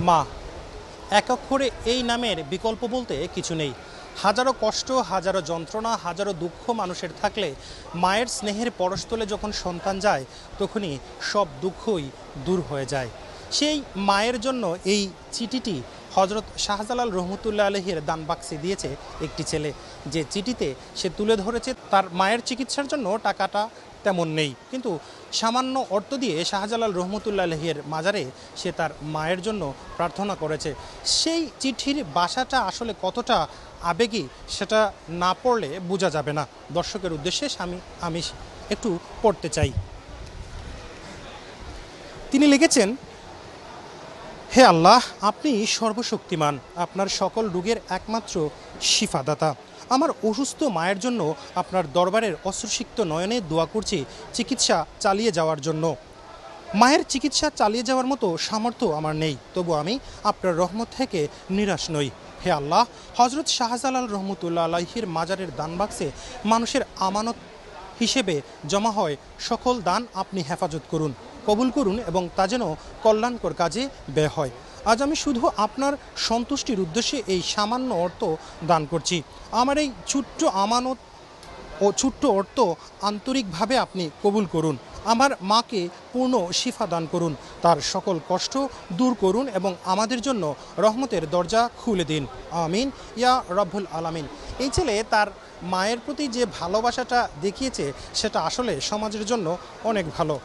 মা। এক অক্ষরে এই নামের বিকল্প বলতে কিছু নেই। হাজারো কষ্ট, হাজারো যন্ত্রণা, হাজারো দুঃখ মানুষের থাকলে মায়ের স্নেহের পরশতলে যখন সন্তান যায় তখনই সব দুঃখই দূর হয়ে যায়। সেই মায়ের জন্য এই চিঠিটি হজরত শাহজালাল রহমতুল্লাহ আলহীর দান বাক্সে দিয়েছে একটি ছেলে, যে চিঠিতে সে তুলে ধরেছে তার মায়ের চিকিৎসার জন্য টাকাটা তেমন নেই, কিন্তু সামান্য অর্থ দিয়ে শাহজালাল রহমতুল্লাহ আলহীর মাজারে সে তার মায়ের জন্য প্রার্থনা করেছে। সেই চিঠির ভাষাটা আসলে কতটা আবেগী সেটা না পড়লে বোঝা যাবে না। দর্শকের উদ্দেশ্যে আমি একটু পড়তে চাই। তিনি লিখেছেন, হে আল্লাহ, আপনি সর্বশক্তিমান, আপনার সকল রোগের একমাত্র শিফাদাতা। আমার অসুস্থ মায়ের জন্য আপনার দরবারের অশ্রুসিক্ত নয়নে দোয়া করছি চিকিৎসা চালিয়ে যাওয়ার জন্য। মায়ের চিকিৎসা চালিয়ে যাওয়ার মতো সামর্থ্য আমার নেই, তবু আমি আপনার রহমত থেকে নিরাশ নই। হে আল্লাহ, হজরত শাহজালাল রহমতুল্লাহ আলাইহির মাজারের দান বাক্সে মানুষের আমানত হিসেবে জমা হয় সকল দান আপনি হেফাজত করুন, কবুল করুন এবং তা যেন কল্যাণকর কাজে ব্যয় হয়। আজ আমি শুধু আপনার সন্তুষ্টির উদ্দেশ্যে এই সামান্য অর্থ দান করছি। আমার এই ছোট্ট আমানত ও ছোট্ট অর্থ আন্তরিকভাবে আপনি কবুল করুন। আমার মাকে পূর্ণ শিফা দান করুন, তার সকল কষ্ট দূর করুন এবং আমাদের জন্য রহমতের দরজা খুলে দিন। আমিন ইয়া রব্বুল আলামিন। এই ছেলে তার মায়ের প্রতি যে ভালোবাসাটা দেখিয়েছে সেটা আসলে সমাজের জন্য অনেক ভালো।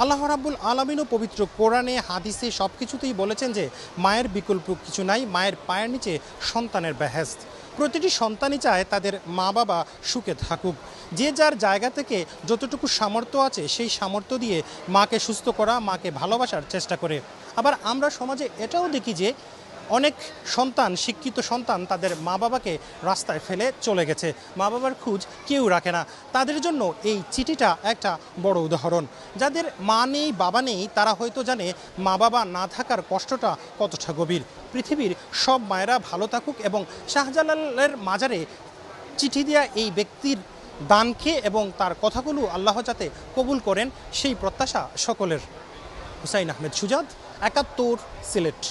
আল্লাহ রাব্বুল আলামিনও পবিত্র কোরআনে, হাদিসে সব কিছুতেই বলেছেন যে মায়ের বিকল্প কিছু নাই, মায়ের পায়ের নিচে সন্তানের বেহেশত। প্রতিটি সন্তানই চায় তাদের মা বাবা সুখে থাকুক। যে যার জায়গা থেকে যতটুকু সামর্থ্য আছে সেই সামর্থ্য দিয়ে মাকে সুস্থ করা, মাকে ভালোবাসার চেষ্টা করে। আবার আমরা সমাজে এটাও দেখি যে অনেক সন্তান, শিক্ষিত সন্তান তাদের মা বাবাকে রাস্তায় ফেলে চলে গেছে, মা বাবার খোঁজ কেউ রাখে না। তাদের জন্য এই চিঠিটা একটা বড় উদাহরণ। যাদের মা নেই, বাবা নেই, তারা হয়তো জানে মা বাবা না থাকার কষ্টটা কতটা গভীর। পৃথিবীর সব মায়েরা ভালো থাকুক এবং শাহজালালের মাজারে চিঠি দেওয়া এই ব্যক্তির দানকে এবং তার কথাগুলো আল্লাহ যাতে কবুল করেন সেই প্রত্যাশা সকলের। হুসাইন আহমেদ সুজাত, ৭১, সিলেট।